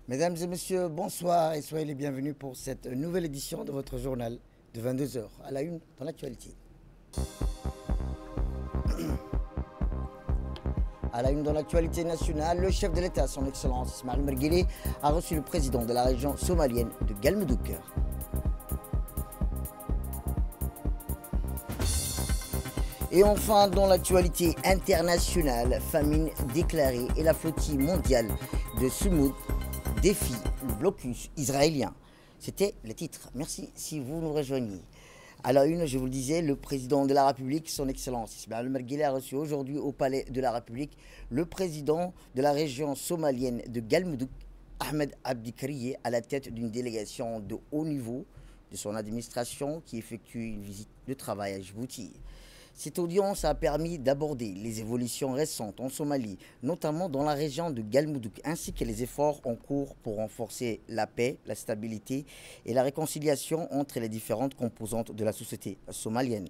Mesdames et messieurs, bonsoir et soyez les bienvenus pour cette nouvelle édition de votre journal de 22 heures à la une dans l'actualité. À la une dans l'actualité nationale, le chef de l'État, son Excellence Ismaël Mergueli, a reçu le président de la région somalienne de Galmudug. Et enfin, dans l'actualité internationale, famine déclarée et la flottille mondiale de Soumoud défie le blocus israélien. C'était le titre. Merci si vous nous rejoignez. À la une, je vous le disais, le président de la République, son Excellence Ismaël Mergueli, a reçu aujourd'hui au Palais de la République le président de la région somalienne de Galmudug, Ahmed Abdi Kariye, à la tête d'une délégation de haut niveau de son administration qui effectue une visite de travail à Djibouti. Cette audience a permis d'aborder les évolutions récentes en Somalie, notamment dans la région de Galmudug, ainsi que les efforts en cours pour renforcer la paix, la stabilité et la réconciliation entre les différentes composantes de la société somalienne.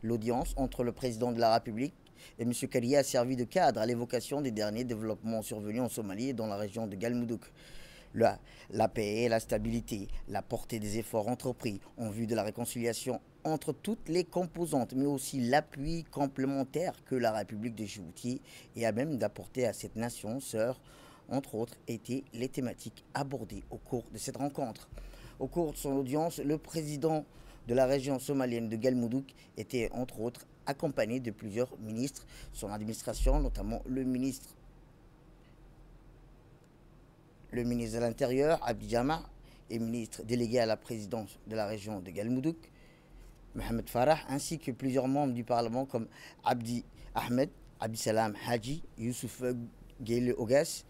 L'audience entre le président de la République et M. Kariye a servi de cadre à l'évocation des derniers développements survenus en Somalie et dans la région de Galmudug. La paix et la stabilité, la portée des efforts entrepris en vue de la réconciliation entre toutes les composantes, mais aussi l'appui complémentaire que la République de Djibouti est à même d'apporter à cette nation sœur, entre autres, étaient les thématiques abordées au cours de cette rencontre. Au cours de son audience, le président de la région somalienne de Galmudug était, entre autres, accompagné de plusieurs ministres, son administration, notamment le ministre de l'Intérieur, Abdi Jama, et ministre délégué à la présidence de la région de Galmudug, Mohamed Farah, ainsi que plusieurs membres du Parlement comme Abdi Ahmed, Abdi Salam Haji, Youssouf Gueye Ogas.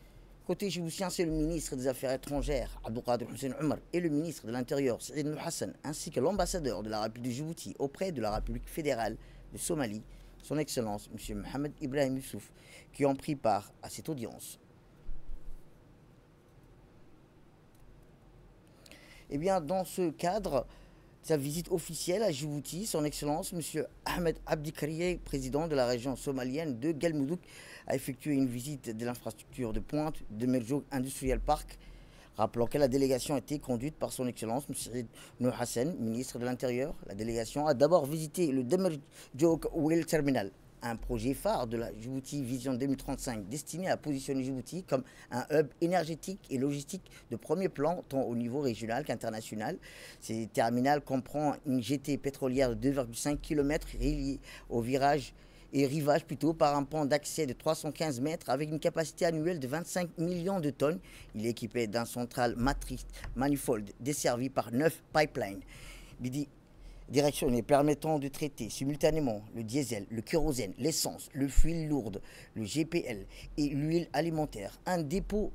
Côté djiboutien, c'est le ministre des Affaires étrangères, Abdelkader Hussein Omar, et le ministre de l'Intérieur, Saïd Nour Hassan, ainsi que l'ambassadeur de la République de Djibouti auprès de la République fédérale de Somalie, son Excellence M. Mohamed Ibrahim Youssouf, qui ont pris part à cette audience. Eh bien, dans ce cadre, sa visite officielle à Djibouti, son Excellence M. Ahmed Abdi Kariye, président de la région somalienne de Galmudug, a effectué une visite de l'infrastructure de pointe de Merjoug Industrial Park. Rappelons que la délégation a été conduite par son Excellence M. Saïd Nour Hassan, ministre de l'Intérieur. La délégation a d'abord visité le Demerjoug Oil Terminal, un projet phare de la Djibouti Vision 2035 destiné à positionner Djibouti comme un hub énergétique et logistique de premier plan tant au niveau régional qu'international. Ce terminal comprend une jetée pétrolière de 2,5 km reliée au rivage par un pont d'accès de 315 mètres avec une capacité annuelle de 25 millions de tonnes. Il est équipé d'un central matrice manifold desservi par 9 pipelines directionnés permettant de traiter simultanément le diesel, le kérosène, l'essence, le fuel lourde, le GPL et l'huile alimentaire. Un dépôt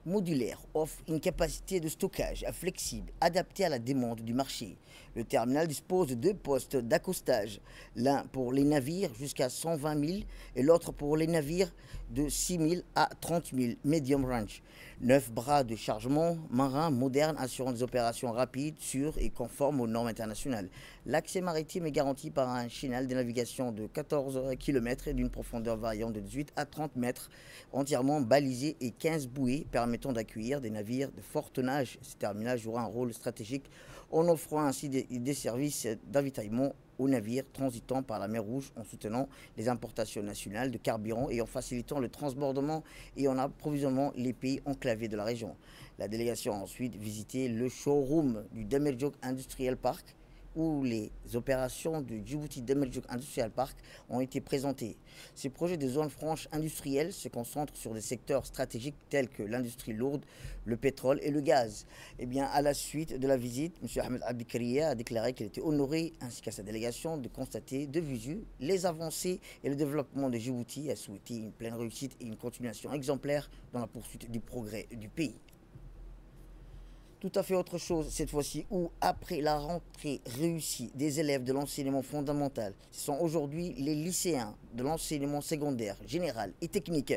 modulaire offre une capacité de stockage flexible, adaptée à la demande du marché. Le terminal dispose de 2 postes d'accostage, l'un pour les navires jusqu'à 120 000 et l'autre pour les navires de 6 000 à 30 000 medium range. 9 bras de chargement marins modernes assurant des opérations rapides, sûres et conformes aux normes internationales. L'accès maritime est garanti par un chenal de navigation de 14 km et d'une profondeur variant de 18 à 30 mètres, entièrement balisé et 15 bouées permettant d'accueillir des navires de fort tonnage. Ce terminal jouera un rôle stratégique en offrant ainsi des services d'avitaillement aux navires transitant par la mer Rouge en soutenant les importations nationales de carburant et en facilitant le transbordement et en approvisionnement les pays enclavés de la région. La délégation a ensuite visité le showroom du Demerjoug Industrial Park où les opérations du Djibouti Demerjoug Industrial Park ont été présentées. Ces projets de zones franches industrielles se concentrent sur des secteurs stratégiques tels que l'industrie lourde, le pétrole et le gaz. Eh bien, à la suite de la visite, M. Ahmed Abdi Kariye a déclaré qu'il était honoré, ainsi qu'à sa délégation, de constater de visu les avancées et le développement de Djibouti et a souhaité une pleine réussite et une continuation exemplaire dans la poursuite du progrès du pays. Tout à fait autre chose cette fois-ci, où après la rentrée réussie des élèves de l'enseignement fondamental, ce sont aujourd'hui les lycéens de l'enseignement secondaire, général et technique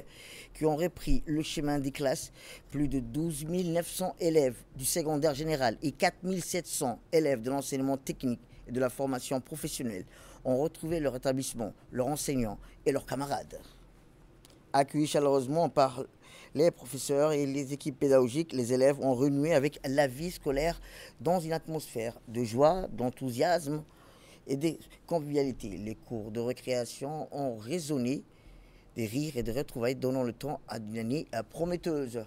qui ont repris le chemin des classes. Plus de 12 900 élèves du secondaire général et 4 700 élèves de l'enseignement technique et de la formation professionnelle ont retrouvé leur établissement, leurs enseignants et leurs camarades. Accueillis chaleureusement par Les professeurs et les équipes pédagogiques, les élèves ont renoué avec la vie scolaire dans une atmosphère de joie, d'enthousiasme et de convivialité. Les cours de récréation ont résonné des rires et des retrouvailles, donnant le temps à une année prometteuse.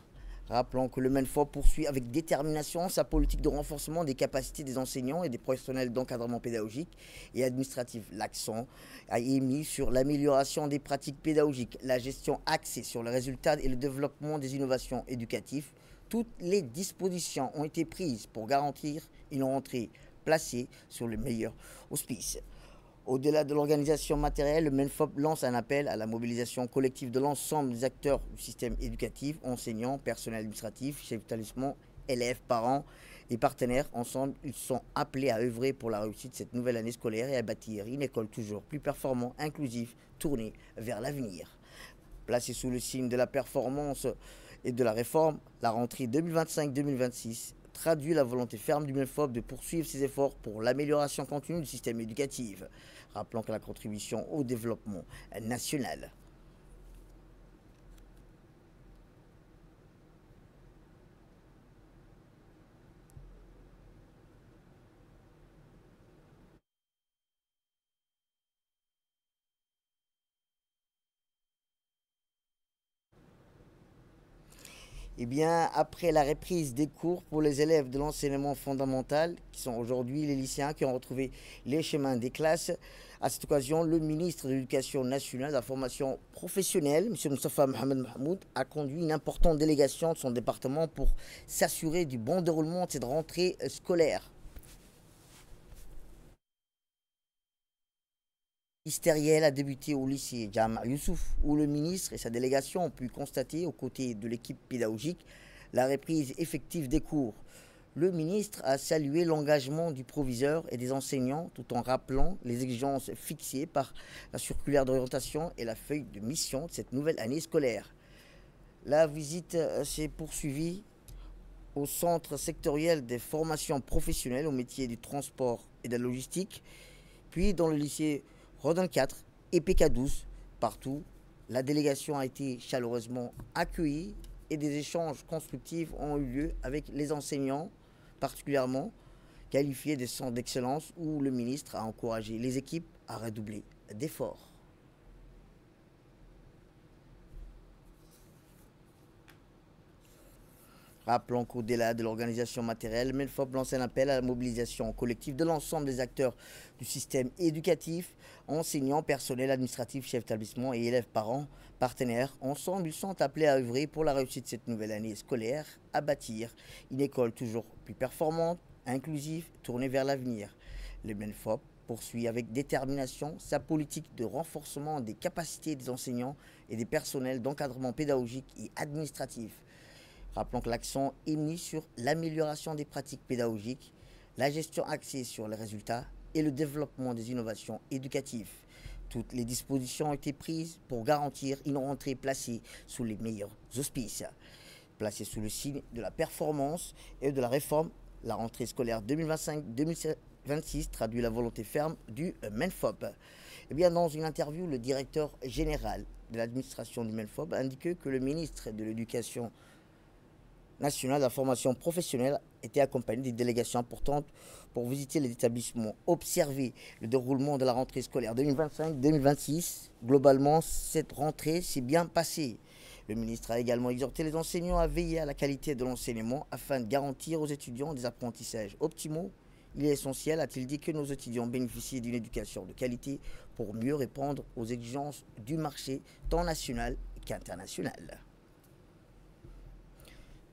Rappelons que le MENFOP poursuit avec détermination sa politique de renforcement des capacités des enseignants et des professionnels d'encadrement pédagogique et administratif. L'accent a été mis sur l'amélioration des pratiques pédagogiques, la gestion axée sur les résultats et le développement des innovations éducatives. Toutes les dispositions ont été prises pour garantir une rentrée placée sur le meilleur auspice. Au-delà de l'organisation matérielle, le MENFOP lance un appel à la mobilisation collective de l'ensemble des acteurs du système éducatif, enseignants, personnel administratif, chefs d'établissement, élèves, parents et partenaires. Ensemble, ils sont appelés à œuvrer pour la réussite de cette nouvelle année scolaire et à bâtir une école toujours plus performante, inclusive, tournée vers l'avenir. Placée sous le signe de la performance et de la réforme, la rentrée 2025-2026 traduit la volonté ferme du MENFOP de poursuivre ses efforts pour l'amélioration continue du système éducatif, rappelant que la contribution au développement national. Eh bien, après la reprise des cours pour les élèves de l'enseignement fondamental, qui sont aujourd'hui les lycéens qui ont retrouvé les chemins des classes, à cette occasion, le ministre de l'Éducation nationale et de la formation professionnelle, M. Moustapha Mohamed Mahmoud, a conduit une importante délégation de son département pour s'assurer du bon déroulement de cette rentrée scolaire. Ministériel a débuté au lycée Jama Youssouf, où le ministre et sa délégation ont pu constater, aux côtés de l'équipe pédagogique, la reprise effective des cours. Le ministre a salué l'engagement du proviseur et des enseignants, tout en rappelant les exigences fixées par la circulaire d'orientation et la feuille de mission de cette nouvelle année scolaire. La visite s'est poursuivie au centre sectoriel des formations professionnelles au métier du transport et de la logistique, puis dans le lycée Rodin 4 et PK12, partout, la délégation a été chaleureusement accueillie et des échanges constructifs ont eu lieu avec les enseignants, particulièrement qualifiés des centres d'excellence, où le ministre a encouragé les équipes à redoubler d'efforts. Rappelons qu'au-delà de l'organisation matérielle, le MENFOP lance un appel à la mobilisation collective de l'ensemble des acteurs du système éducatif, enseignants, personnel administratif, chefs d'établissement et élèves, parents, partenaires. Ensemble, ils sont appelés à œuvrer pour la réussite de cette nouvelle année scolaire, à bâtir une école toujours plus performante, inclusive, tournée vers l'avenir. Le MENFOP poursuit avec détermination sa politique de renforcement des capacités des enseignants et des personnels d'encadrement pédagogique et administratif. Rappelons que l'accent est mis sur l'amélioration des pratiques pédagogiques, la gestion axée sur les résultats et le développement des innovations éducatives. Toutes les dispositions ont été prises pour garantir une rentrée placée sous les meilleurs auspices. Placée sous le signe de la performance et de la réforme, la rentrée scolaire 2025-2026 traduit la volonté ferme du MENFOP. Eh bien, dans une interview, le directeur général de l'administration du MENFOP a indiqué que le ministre de l'Éducation nationale de la formation professionnelle était accompagné des délégations importantes pour visiter les établissements, observer le déroulement de la rentrée scolaire 2025-2026. Globalement, cette rentrée s'est bien passée. Le ministre a également exhorté les enseignants à veiller à la qualité de l'enseignement afin de garantir aux étudiants des apprentissages optimaux. Il est essentiel, a-t-il dit, que nos étudiants bénéficient d'une éducation de qualité pour mieux répondre aux exigences du marché tant national qu'international.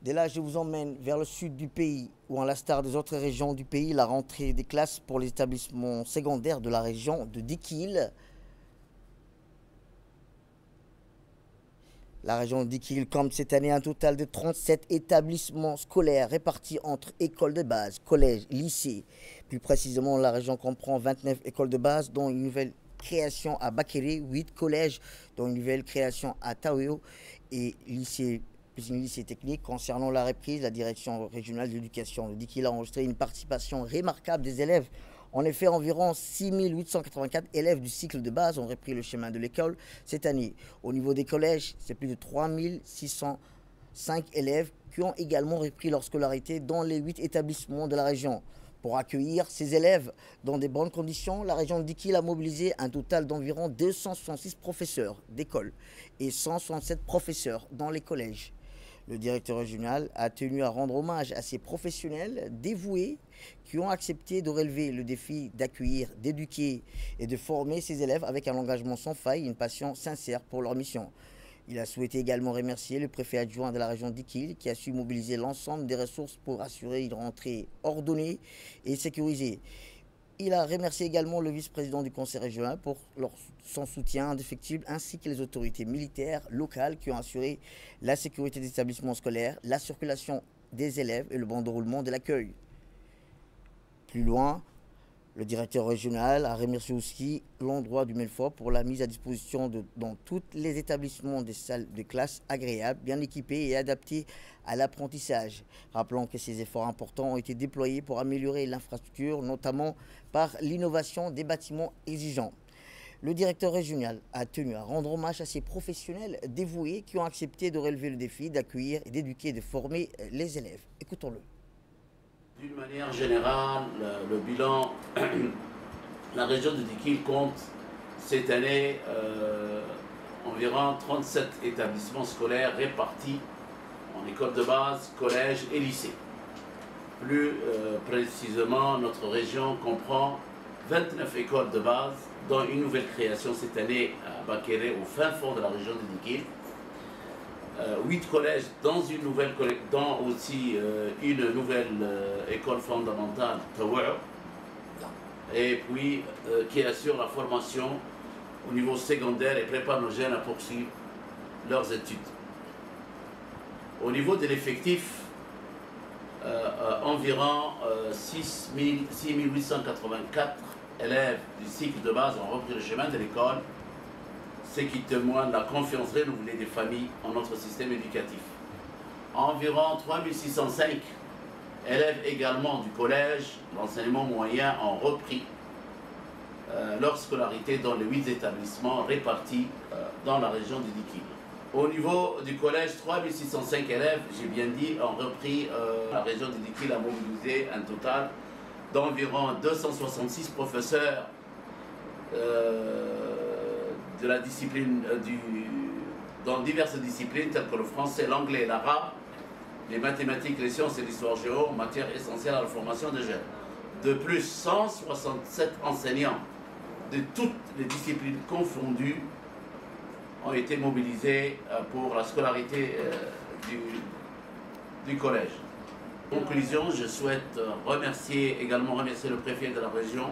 Dès là, je vous emmène vers le sud du pays, où, à l'instar des autres régions du pays, la rentrée des classes pour les établissements secondaires de la région de Dikil. La région de Dikil compte cette année un total de 37 établissements scolaires répartis entre écoles de base, collèges, lycées. Plus précisément, la région comprend 29 écoles de base, dont une nouvelle création à Bakéré, 8 collèges, dont une nouvelle création à Taouéo et lycée technique. Concernant la reprise, la direction régionale de l'éducation de Dikil a enregistré une participation remarquable des élèves En effet, environ 6 884 élèves du cycle de base ont repris le chemin de l'école cette année. Au niveau des collèges, c'est plus de 3 605 élèves qui ont également repris leur scolarité dans les 8 établissements de la région. Pour accueillir ces élèves dans de bonnes conditions, la région d'Ikil a mobilisé un total d'environ 266 professeurs d'école et 167 professeurs dans les collèges. Le directeur régional a tenu à rendre hommage à ces professionnels dévoués qui ont accepté de relever le défi d'accueillir, d'éduquer et de former ces élèves avec un engagement sans faille et une passion sincère pour leur mission. Il a souhaité également remercier le préfet adjoint de la région d'Ikil qui a su mobiliser l'ensemble des ressources pour assurer une rentrée ordonnée et sécurisée. Il a remercié également le vice-président du conseil régional pour son soutien indéfectible ainsi que les autorités militaires locales qui ont assuré la sécurité des établissements scolaires, la circulation des élèves et le bon déroulement de l'accueil. Plus loin, le directeur régional a remercié aussi l'endroit du Melfort pour la mise à disposition dans tous les établissements des salles de classe agréables, bien équipées et adaptées à l'apprentissage. Rappelons que ces efforts importants ont été déployés pour améliorer l'infrastructure, notamment par l'innovation des bâtiments exigeants. Le directeur régional a tenu à rendre hommage à ces professionnels dévoués qui ont accepté de relever le défi d'accueillir et d'éduquer et de former les élèves. Écoutons-le. D'une manière générale, le bilan, la région de Dikil compte cette année environ 37 établissements scolaires répartis en école de base, collège et lycée. Plus précisément, notre région comprend 29 écoles de base, dont une nouvelle création cette année à Bakéré, au fin fond de la région de Dikil. 8 collèges dans une nouvelle une nouvelle école fondamentale, Tawa'u, et puis qui assure la formation au niveau secondaire et prépare nos jeunes à poursuivre leurs études. Au niveau de l'effectif, environ 6 884 élèves du cycle de base ont repris le chemin de l'école, ce qui témoigne de la confiance renouvelée des familles en notre système éducatif. Environ 3 605 élèves également du collège, l'enseignement moyen, ont repris leur scolarité dans les 8 établissements répartis dans la région de Dikil. Au niveau du collège, 3 605 élèves, j'ai bien dit, ont repris. La région de Dikil a mobilisé un total d'environ 266 professeurs de la discipline dans diverses disciplines telles que le français, l'anglais, l'arabe, les mathématiques, les sciences et l'histoire géo, matière essentielle à la formation des jeunes. De plus, 167 enseignants de toutes les disciplines confondues ont été mobilisés pour la scolarité du collège. En conclusion, je souhaite également remercier le préfet de la région,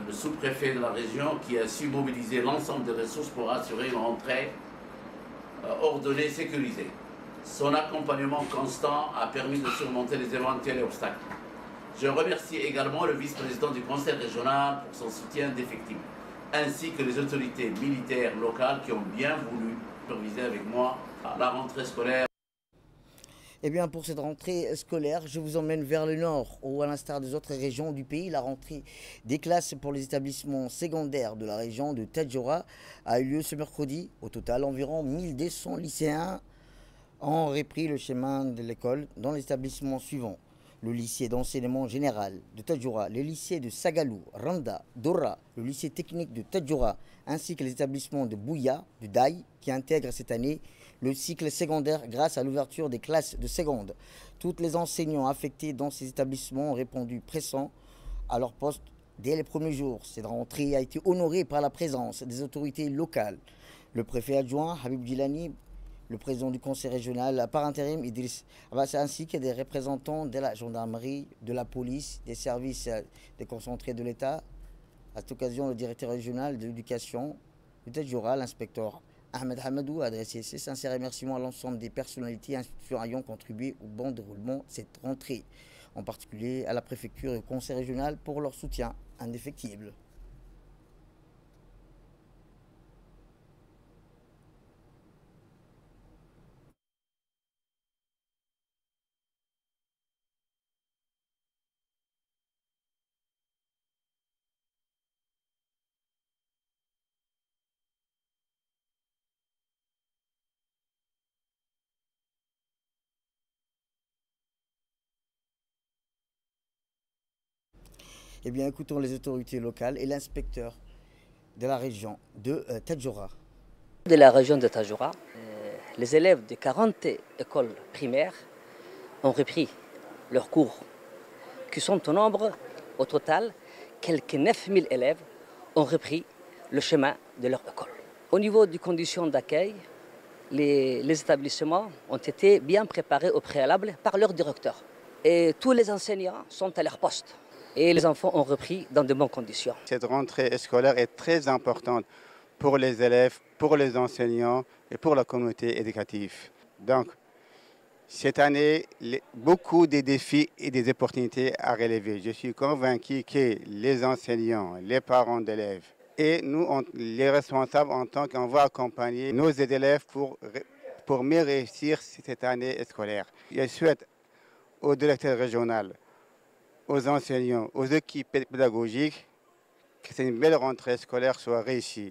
le sous-préfet de la région qui a su mobiliser l'ensemble des ressources pour assurer une rentrée ordonnée et sécurisée. Son accompagnement constant a permis de surmonter les éventuels obstacles. Je remercie également le vice-président du conseil régional pour son soutien indéfectible, ainsi que les autorités militaires locales qui ont bien voulu superviser avec moi la rentrée scolaire. Eh bien, pour cette rentrée scolaire, je vous emmène vers le nord, où à l'instar des autres régions du pays, la rentrée des classes pour les établissements secondaires de la région de Tadjoura a eu lieu ce mercredi. Au total, environ 1200 lycéens ont repris le chemin de l'école dans les établissements suivants. Le lycée d'enseignement général de Tadjoura, le lycée de Sagalou, Randa, Dora, le lycée technique de Tadjoura, ainsi que les établissements de Bouya, de Daï, qui intègrent cette année le cycle secondaire grâce à l'ouverture des classes de seconde. Tous les enseignants affectés dans ces établissements ont répondu pressants à leur poste dès les premiers jours. Cette rentrée a été honorée par la présence des autorités locales. Le préfet adjoint Habib Djilani, le président du conseil régional par intérim Idriss Abbas, ainsi que des représentants de la gendarmerie, de la police, des services déconcentrés de l'État. À cette occasion, le directeur régional de l'éducation de Tadjoura, l'inspecteur Ahmed Hamadou, a adressé ses sincères remerciements à l'ensemble des personnalités et institutions ayant contribué au bon déroulement de cette rentrée, en particulier à la préfecture et au conseil régional pour leur soutien indéfectible. Eh bien, écoutons les autorités locales et l'inspecteur de la région de Tadjoura. De la région de Tadjoura, les élèves de 40 écoles primaires ont repris leurs cours, qui sont au nombre, au total, quelques 9000 élèves ont repris le chemin de leur école. Au niveau des conditions d'accueil, les établissements ont été bien préparés au préalable par leur directeur. Et tous les enseignants sont à leur poste. Et les enfants ont repris dans de bonnes conditions. Cette rentrée scolaire est très importante pour les élèves, pour les enseignants et pour la communauté éducative. Donc, cette année, beaucoup de défis et des opportunités à relever. Je suis convaincu que les enseignants, les parents d'élèves et nous, les responsables, en tant qu'on va accompagner nos élèves pour mieux réussir cette année scolaire. Je souhaite au directeur régional, aux enseignants, aux équipes pédagogiques, que cette belle rentrée scolaire soit réussie.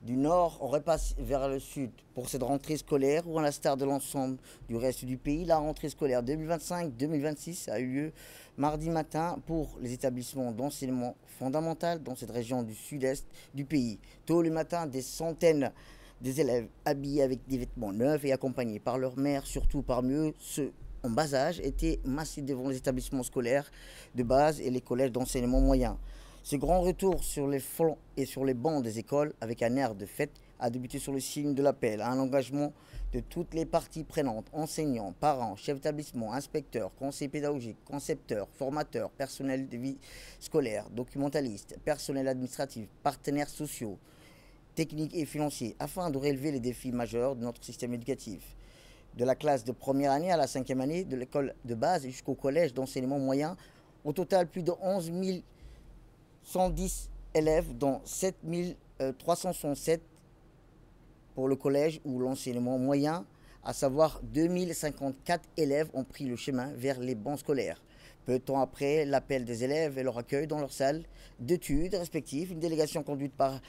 Du nord, on repasse vers le sud pour cette rentrée scolaire où, à l'instar de l'ensemble du reste du pays, la rentrée scolaire 2025-2026 a eu lieu mardi matin pour les établissements d'enseignement fondamental dans cette région du sud-est du pays. Tôt le matin, des centaines des élèves habillés avec des vêtements neufs et accompagnés par leurs mères, surtout parmi eux ceux en bas âge, étaient massés devant les établissements scolaires de base et les collèges d'enseignement moyen. Ce grand retour sur les flancs et sur les bancs des écoles, avec un air de fête, a débuté sur le signe de l'appel à un engagement de toutes les parties prenantes, enseignants, parents, chefs d'établissement, inspecteurs, conseillers pédagogiques, concepteurs, formateurs, personnel de vie scolaire, documentalistes, personnel administratif, partenaires sociaux, techniques et financiers, afin de relever les défis majeurs de notre système éducatif. De la classe de première année à la 5e année, de l'école de base jusqu'au collège d'enseignement moyen, au total plus de 11 110 élèves, dont 7 367 pour le collège ou l'enseignement moyen, à savoir 2054 élèves ont pris le chemin vers les bancs scolaires. Peu de temps après l'appel des élèves et leur accueil dans leur salle d'études respectives, une délégation conduite par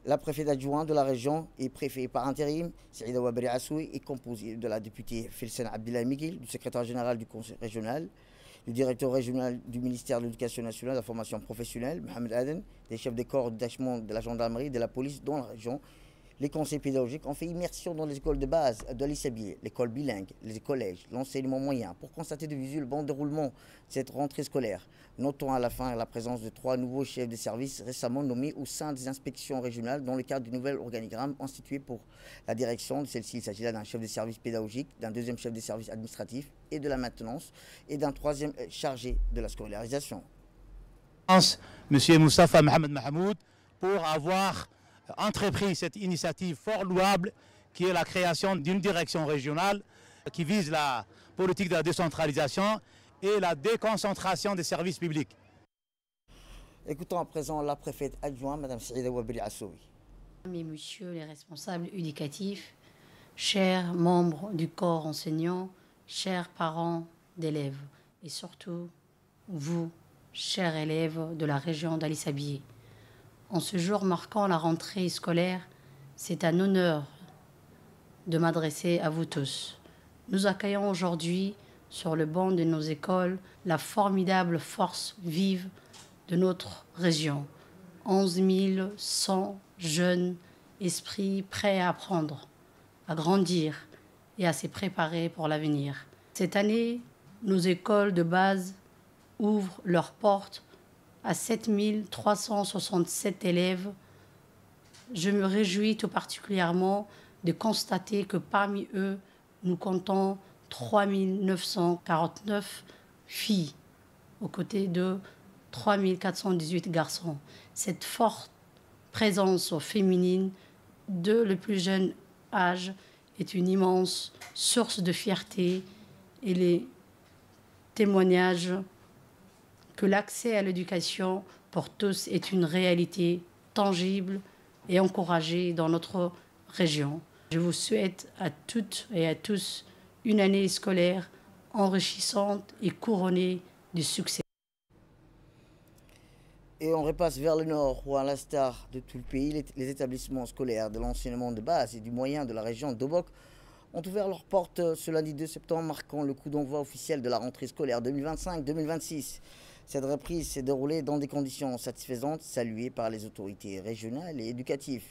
la préfète adjointe de la région et préfet par intérim, Saïda Wabri Assoui, est composée de la députée Filsen Abdellah Miguel, du secrétaire général du conseil régional, du directeur régional du ministère de l'Éducation nationale et de la formation professionnelle, Mohamed Aden, des chefs de corps de détachement de la gendarmerie et de la police dans la région. Les conseils pédagogiques ont fait immersion dans les écoles de base de l'Issabié, l'école bilingue, les collèges, l'enseignement moyen, pour constater de visu le bon déroulement de cette rentrée scolaire. Notons à la fin la présence de 3 nouveaux chefs de service récemment nommés au sein des inspections régionales dans le cadre du nouvel organigramme institué pour la direction de celle-ci. Il s'agit là d'un chef de service pédagogique, d'un deuxième chef de service administratif et de la maintenance et d'un troisième chargé de la scolarisation. Monsieur Moustapha Mohamed Mahmoud pour avoir entrepris cette initiative fort louable qui est la création d'une direction régionale qui vise la politique de la décentralisation et la déconcentration des services publics. Écoutons à présent la préfète adjointe, Mme Saïda Wabri Assoui. Mesdames et messieurs les responsables éducatifs, chers membres du corps enseignant, chers parents d'élèves et surtout vous, chers élèves de la région d'Ali-Sabié. En ce jour marquant la rentrée scolaire, c'est un honneur de m'adresser à vous tous. Nous accueillons aujourd'hui sur le banc de nos écoles la formidable force vive de notre région. 11 100 jeunes esprits prêts à apprendre, à grandir et à se préparer pour l'avenir. Cette année, nos écoles de base ouvrent leurs portes à 7 367 élèves. Je me réjouis tout particulièrement de constater que parmi eux, nous comptons 3 949 filles, aux côtés de 3 418 garçons. Cette forte présence féminine de le plus jeune âge est une immense source de fierté et les témoignages que l'accès à l'éducation pour tous est une réalité tangible et encouragée dans notre région. Je vous souhaite à toutes et à tous une année scolaire enrichissante et couronnée de succès. Et on repasse vers le nord, où à l'instar de tout le pays, les établissements scolaires de l'enseignement de base et du moyen de la région d'Obok ont ouvert leurs portes ce lundi 2 septembre, marquant le coup d'envoi officiel de la rentrée scolaire 2025-2026. Cette reprise s'est déroulée dans des conditions satisfaisantes, saluées par les autorités régionales et éducatives.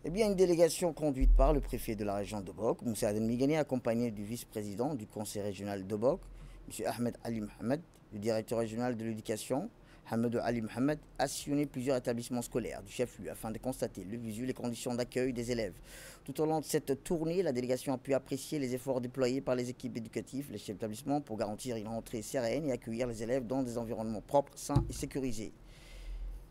Eh bien, une délégation conduite par le préfet de la région d'Obok, Moussa Aden Migani, accompagné du vice-président du conseil régional d'Obok, M. Ahmed Ali Mohamed, le directeur régional de l'éducation, Hamadou Ali Mohamed, a sillonné plusieurs établissements scolaires du chef-lieu afin de constater le visu, les conditions d'accueil des élèves. Tout au long de cette tournée, la délégation a pu apprécier les efforts déployés par les équipes éducatives, les chefs d'établissement pour garantir une rentrée sereine et accueillir les élèves dans des environnements propres, sains et sécurisés.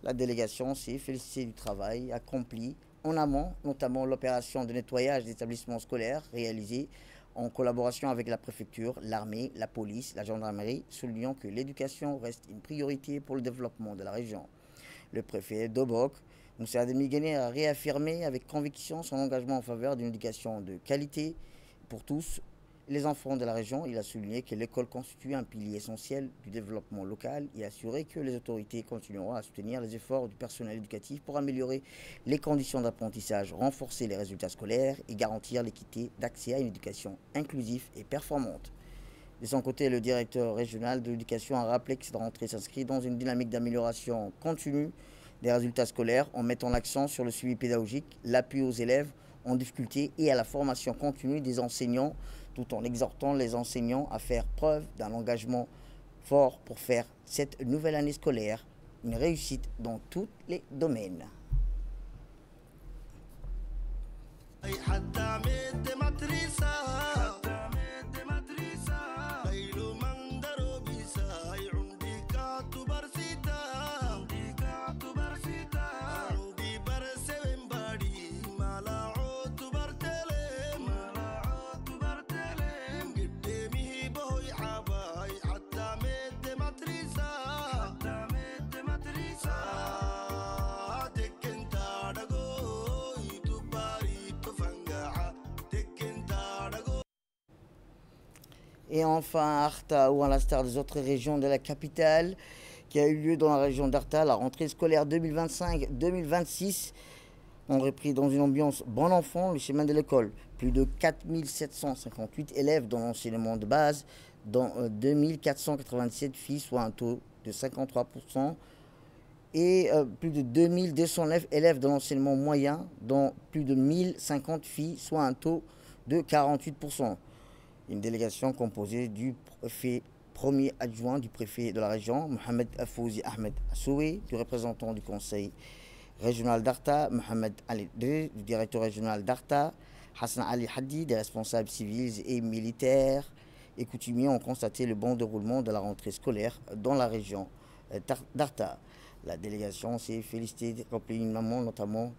La délégation s'est félicitée du travail accompli en amont, notamment l'opération de nettoyage des établissements scolaires réalisée en collaboration avec la préfecture, l'armée, la police, la gendarmerie, soulignant que l'éducation reste une priorité pour le développement de la région. Le préfet d'Obok, Moussa Aden Migani, a réaffirmé avec conviction son engagement en faveur d'une éducation de qualité pour tous les enfants de la région. Il a souligné que l'école constitue un pilier essentiel du développement local et a assuré que les autorités continueront à soutenir les efforts du personnel éducatif pour améliorer les conditions d'apprentissage, renforcer les résultats scolaires et garantir l'équité d'accès à une éducation inclusive et performante. De son côté, le directeur régional de l'éducation a rappelé que cette rentrée s'inscrit dans une dynamique d'amélioration continue des résultats scolaires en mettant l'accent sur le suivi pédagogique, l'appui aux élèves en difficulté et à la formation continue des enseignants, tout en exhortant les enseignants à faire preuve d'un engagement fort pour faire cette nouvelle année scolaire une réussite dans tous les domaines. Et enfin, Arta, ou à l'instar des autres régions de la capitale, qui a eu lieu dans la région d'Arta, la rentrée scolaire 2025-2026 ont repris dans une ambiance bon enfant le chemin de l'école. Plus de 4758 élèves dans l'enseignement de base, dont 2487 filles, soit un taux de 53%, et plus de 2209 élèves dans l'enseignement moyen, dont plus de 1050 filles, soit un taux de 48%. Une délégation composée du préfet premier adjoint du préfet de la région, Mohamed Afouzi Ahmed Assoué, du représentant du conseil régional d'Arta, Mohamed Ali Dri, du directeur régional d'Arta, Hassan Ali Haddi, des responsables civils et militaires et coutumiers ont constaté le bon déroulement de la rentrée scolaire dans la région d'Arta. La délégation s'est félicitée complètement, notamment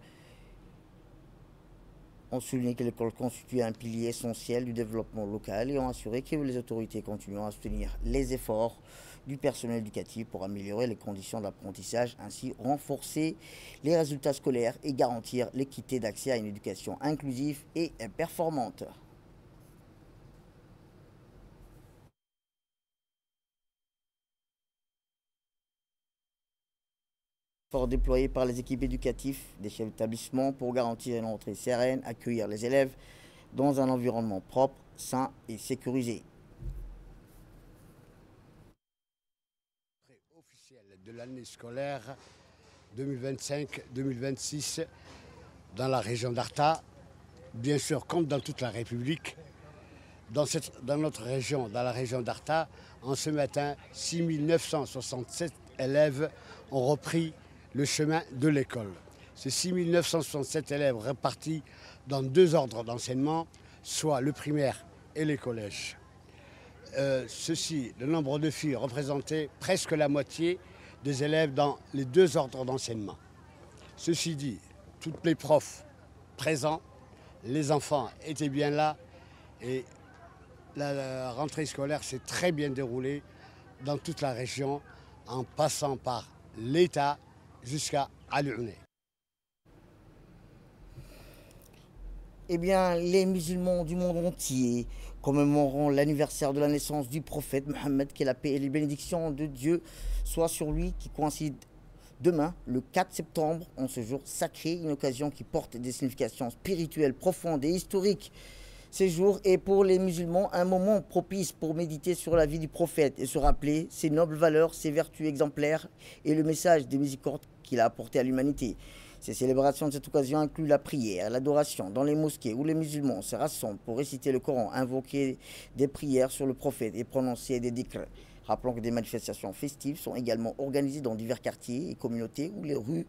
ont souligné que l'école constitue un pilier essentiel du développement local et ont assuré que les autorités continueront à soutenir les efforts du personnel éducatif pour améliorer les conditions d'apprentissage, ainsi renforcer les résultats scolaires et garantir l'équité d'accès à une éducation inclusive et performante. Efforts déployés par les équipes éducatives des chefs d'établissement pour garantir une rentrée sereine, accueillir les élèves dans un environnement propre, sain et sécurisé. Officielle de l'année scolaire 2025-2026 dans la région d'Arta, bien sûr comme dans toute la République. Dans notre région, dans la région d'Arta, en ce matin, 6967 élèves ont repris le chemin de l'école. Ces 6967 élèves répartis dans 2 ordres d'enseignement, soit le primaire et les collèges. Le nombre de filles représentait presque la moitié des élèves dans les 2 ordres d'enseignement. Ceci dit, tous les profs présents, les enfants étaient bien là et la rentrée scolaire s'est très bien déroulée dans toute la région en passant par l'État jusqu'à Alioune. Eh bien, les musulmans du monde entier commémoreront l'anniversaire de la naissance du prophète Mohammed, que la paix et les bénédictions de Dieu soient sur lui, qui coïncide demain, le 4 septembre, en ce jour sacré, une occasion qui porte des significations spirituelles profondes et historiques. Ce jour est pour les musulmans un moment propice pour méditer sur la vie du prophète et se rappeler ses nobles valeurs, ses vertus exemplaires et le message de miséricorde qu'il a apporté à l'humanité. Ces célébrations de cette occasion incluent la prière, l'adoration dans les mosquées où les musulmans se rassemblent pour réciter le Coran, invoquer des prières sur le prophète et prononcer des dhikrs. Rappelons que des manifestations festives sont également organisées dans divers quartiers et communautés où les rues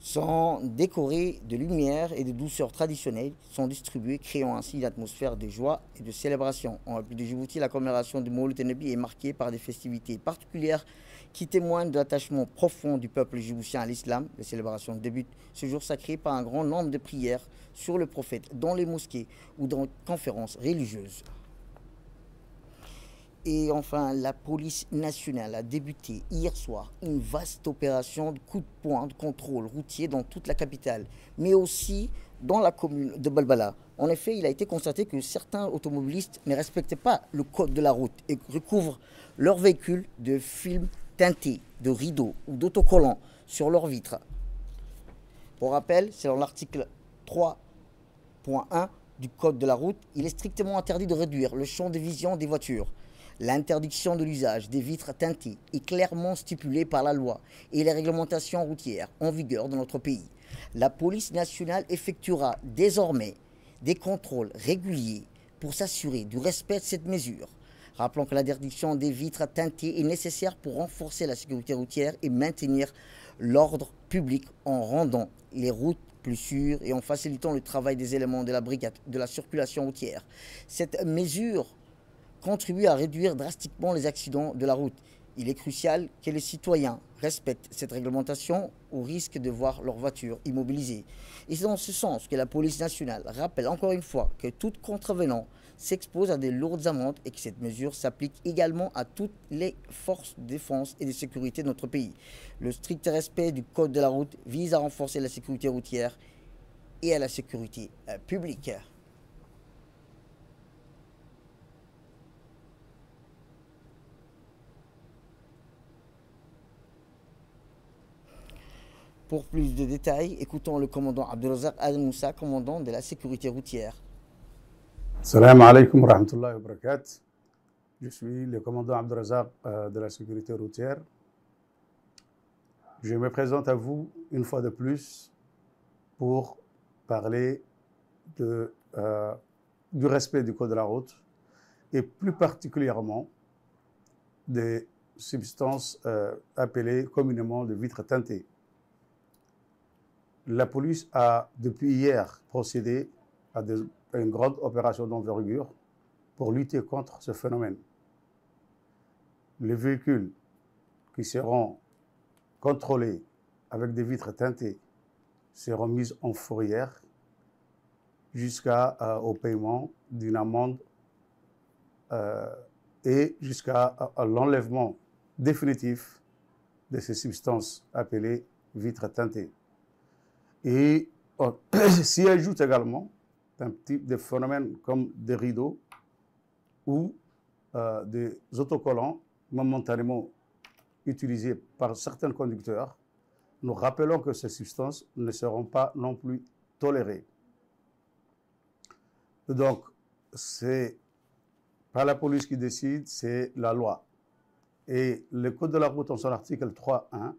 sont décorées de lumière et de douceur traditionnelles, sont distribuées, créant ainsi une atmosphère de joie et de célébration. En République de Djibouti, la commémoration du Mawlid Nabi est marquée par des festivités particulières qui témoignent de l'attachement profond du peuple djiboutien à l'islam. Les célébrations débutent ce jour sacré par un grand nombre de prières sur le prophète dans les mosquées ou dans les conférences religieuses. Et enfin, la police nationale a débuté hier soir une vaste opération de coups de poing de contrôle routier dans toute la capitale, mais aussi dans la commune de Balbala. En effet, il a été constaté que certains automobilistes ne respectaient pas le code de la route et recouvrent leurs véhicules de films teintés, de rideaux ou d'autocollants sur leurs vitres. Pour rappel, selon l'article 3.1 du code de la route, il est strictement interdit de réduire le champ de vision des voitures. L'interdiction de l'usage des vitres teintées est clairement stipulée par la loi et les réglementations routières en vigueur dans notre pays. La police nationale effectuera désormais des contrôles réguliers pour s'assurer du respect de cette mesure. Rappelons que l'interdiction des vitres teintées est nécessaire pour renforcer la sécurité routière et maintenir l'ordre public en rendant les routes plus sûres et en facilitant le travail des éléments de la brigade de la circulation routière. Cette mesure contribue à réduire drastiquement les accidents de la route. Il est crucial que les citoyens respectent cette réglementation au risque de voir leur voiture immobilisée. Et c'est dans ce sens que la police nationale rappelle encore une fois que tout contrevenant s'expose à de lourdes amendes et que cette mesure s'applique également à toutes les forces de défense et de sécurité de notre pays. Le strict respect du code de la route vise à renforcer la sécurité routière et à la sécurité publique. Pour plus de détails, écoutons le commandant Abdelrazak Al-Moussa, commandant de la sécurité routière. Salam alaikum wa rahmatullahi wa barakatuh. Je suis le commandant Abdelrazak de la sécurité routière. Je me présente à vous une fois de plus pour parler du respect du code de la route et plus particulièrement des substances appelées communément de vitres teintées. La police a, depuis hier, procédé à une grande opération d'envergure pour lutter contre ce phénomène. Les véhicules qui seront contrôlés avec des vitres teintées seront mis en fourrière jusqu'au paiement d'une amende et jusqu'à l'enlèvement définitif de ces substances appelées vitres teintées. Et s'y ajoute également un type de phénomène comme des rideaux ou des autocollants momentanément utilisés par certains conducteurs. Nous rappelons que ces substances ne seront pas non plus tolérées. Donc, c'est pas la police qui décide, c'est la loi. Et le Code de la route, en son article 3.1,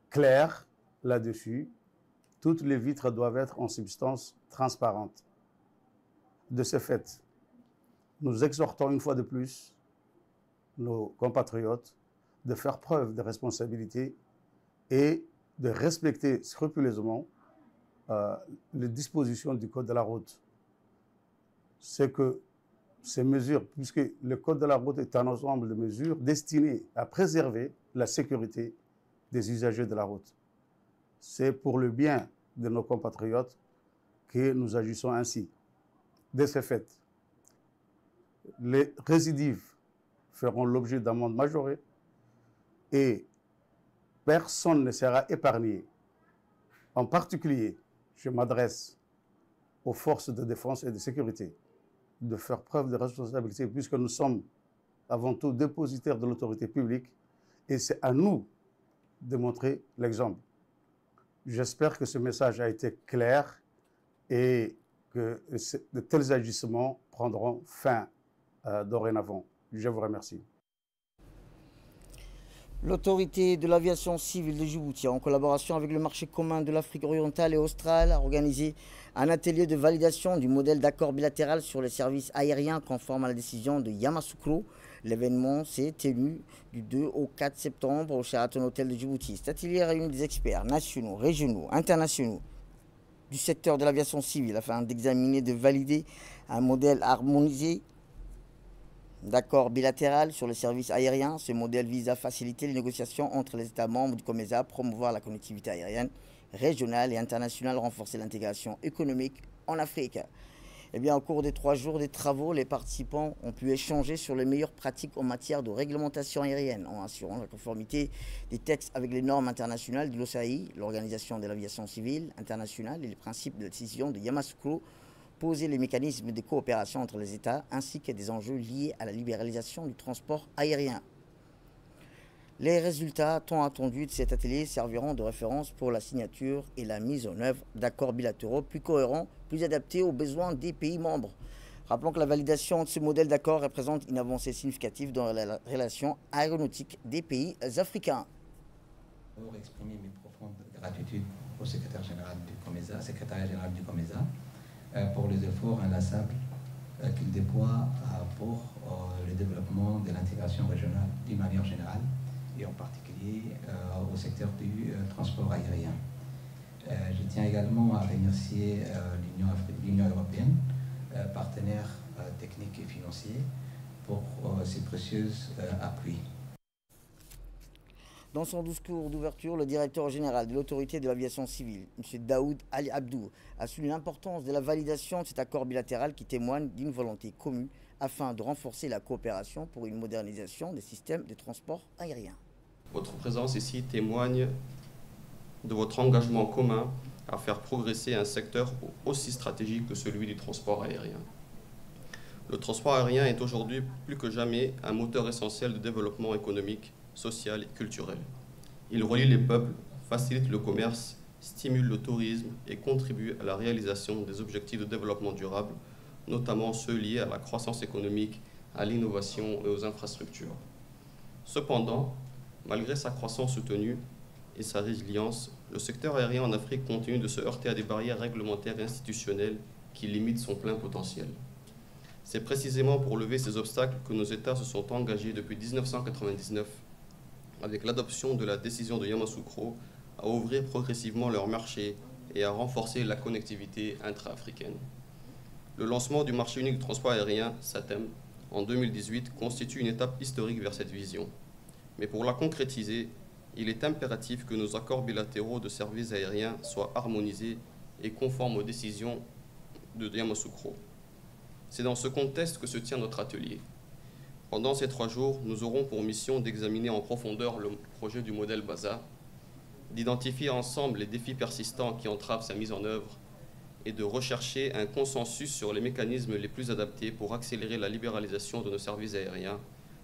clair là-dessus, toutes les vitres doivent être en substance transparente. De ce fait, nous exhortons une fois de plus nos compatriotes de faire preuve de responsabilité et de respecter scrupuleusement les dispositions du Code de la route. C'est que ces mesures, puisque le Code de la route est un ensemble de mesures destinées à préserver la sécurité des usagers de la route. C'est pour le bien de nos compatriotes que nous agissons ainsi. De ce fait, les récidives feront l'objet d'amendes majorées et personne ne sera épargné. En particulier, je m'adresse aux forces de défense et de sécurité de faire preuve de responsabilité puisque nous sommes avant tout dépositaires de l'autorité publique et c'est à nous de montrer l'exemple. J'espère que ce message a été clair et que de tels agissements prendront fin dorénavant. Je vous remercie. L'autorité de l'aviation civile de Djibouti, en collaboration avec le marché commun de l'Afrique orientale et australe, a organisé un atelier de validation du modèle d'accord bilatéral sur les services aériens conforme à la décision de Yamoussoukro. L'événement s'est tenu du 2 au 4 septembre au Sheraton Hotel de Djibouti. Cet atelier réunit des experts nationaux, régionaux, internationaux du secteur de l'aviation civile afin d'examiner et de valider un modèle harmonisé d'accord bilatéral sur le service aérien. Ce modèle vise à faciliter les négociations entre les États membres du COMESA, promouvoir la connectivité aérienne régionale et internationale, renforcer l'intégration économique en Afrique. Eh bien, au cours des 3 jours des travaux, les participants ont pu échanger sur les meilleures pratiques en matière de réglementation aérienne, en assurant la conformité des textes avec les normes internationales de l'OCAI, l'Organisation de l'aviation civile internationale, et les principes de la décision de Yamoussoukro, poser les mécanismes de coopération entre les États ainsi que des enjeux liés à la libéralisation du transport aérien. Les résultats tant attendus de cet atelier serviront de référence pour la signature et la mise en œuvre d'accords bilatéraux plus cohérents, plus adaptés aux besoins des pays membres. Rappelons que la validation de ce modèle d'accord représente une avancée significative dans la relation aéronautique des pays africains. Pour exprimer mes profondes gratitudes au secrétaire général du COMESA, pour les efforts inlassables qu'il déploie pour le développement de l'intégration régionale d'une manière générale et en particulier au secteur du transport aérien. Je tiens également à remercier l'Union européenne, partenaire technique et financier, pour ses précieux appuis. Dans son discours d'ouverture, le directeur général de l'autorité de l'aviation civile, M. Daoud Ali Abdou, a souligné l'importance de la validation de cet accord bilatéral qui témoigne d'une volonté commune afin de renforcer la coopération pour une modernisation des systèmes de transport aérien. Votre présence ici témoigne de votre engagement commun à faire progresser un secteur aussi stratégique que celui du transport aérien. Le transport aérien est aujourd'hui plus que jamais un moteur essentiel de développement économique, social et culturel. Il relie les peuples, facilite le commerce, stimule le tourisme et contribue à la réalisation des objectifs de développement durable, notamment ceux liés à la croissance économique, à l'innovation et aux infrastructures. Cependant, malgré sa croissance soutenue et sa résilience, le secteur aérien en Afrique continue de se heurter à des barrières réglementaires et institutionnelles qui limitent son plein potentiel. C'est précisément pour lever ces obstacles que nos États se sont engagés depuis 1999 avec l'adoption de la décision de Yamoussoukro à ouvrir progressivement leur marché et à renforcer la connectivité intra-africaine. Le lancement du marché unique de transport aérien, SATEM, en 2018 constitue une étape historique vers cette vision. Mais pour la concrétiser, il est impératif que nos accords bilatéraux de services aériens soient harmonisés et conformes aux décisions de Yamoussoukro. C'est dans ce contexte que se tient notre atelier. Pendant ces 3 jours, nous aurons pour mission d'examiner en profondeur le projet du modèle BASA, d'identifier ensemble les défis persistants qui entravent sa mise en œuvre et de rechercher un consensus sur les mécanismes les plus adaptés pour accélérer la libéralisation de nos services aériens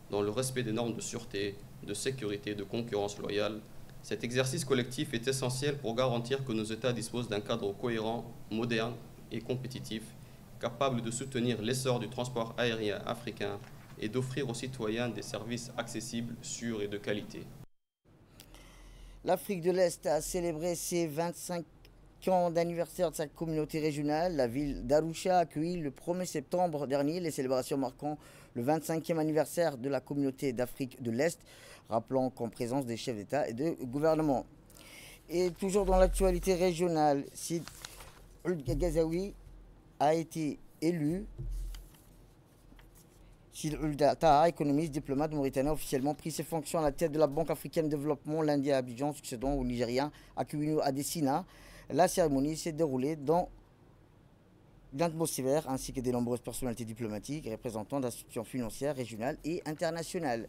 dans le respect des normes de sûreté, de sécurité, de concurrence loyale. Cet exercice collectif est essentiel pour garantir que nos États disposent d'un cadre cohérent, moderne et compétitif, capable de soutenir l'essor du transport aérien africain et d'offrir aux citoyens des services accessibles, sûrs et de qualité. L'Afrique de l'Est a célébré ses 25 ans d'anniversaire de sa communauté régionale. La ville d'Arusha a accueilli le 1er septembre dernier les célébrations marquant le 25e anniversaire de la communauté d'Afrique de l'Est, rappelant qu'en présence des chefs d'État et de gouvernement. Et toujours dans l'actualité régionale, Sid Ould Ghazaoui a été élu. Sid Ould Taha, économiste, diplomate mauritanien, officiellement pris ses fonctions à la tête de la Banque africaine de développement lundi à Abidjan, succédant au Nigérien Akufo-Addo Adesina. La cérémonie s'est déroulée dans l'atmosphère ainsi que de nombreuses personnalités diplomatiques et représentants d'institutions financières régionales et internationales.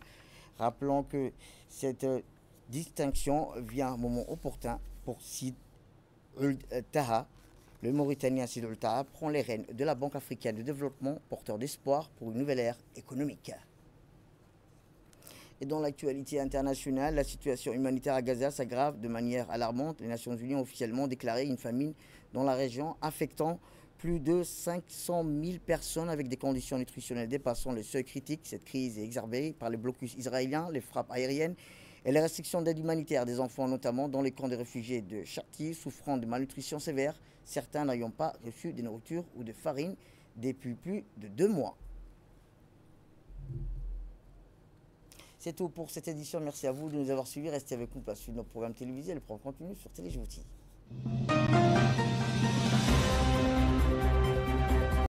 Rappelons que cette distinction vient à un moment opportun pour Sid Ould Taha. Le Mauritanien Sid Ould Taha prend les rênes de la Banque africaine de développement, porteur d'espoir pour une nouvelle ère économique. Et dans l'actualité internationale, la situation humanitaire à Gaza s'aggrave de manière alarmante. Les Nations Unies ont officiellement déclaré une famine dans la région, affectant plus de 500 000 personnes avec des conditions nutritionnelles dépassant le seuil critique. Cette crise est exacerbée par les blocus israéliens, les frappes aériennes et les restrictions d'aide humanitaire des enfants, notamment dans les camps de réfugiés de Charty, souffrant de malnutrition sévère, certains n'ayant pas reçu de nourriture ou de farine depuis plus de 2 mois. C'est tout pour cette édition. Merci à vous de nous avoir suivis. Restez avec nous pour la suite de nos programmes télévisés. Le programme continue sur Télé Djibouti.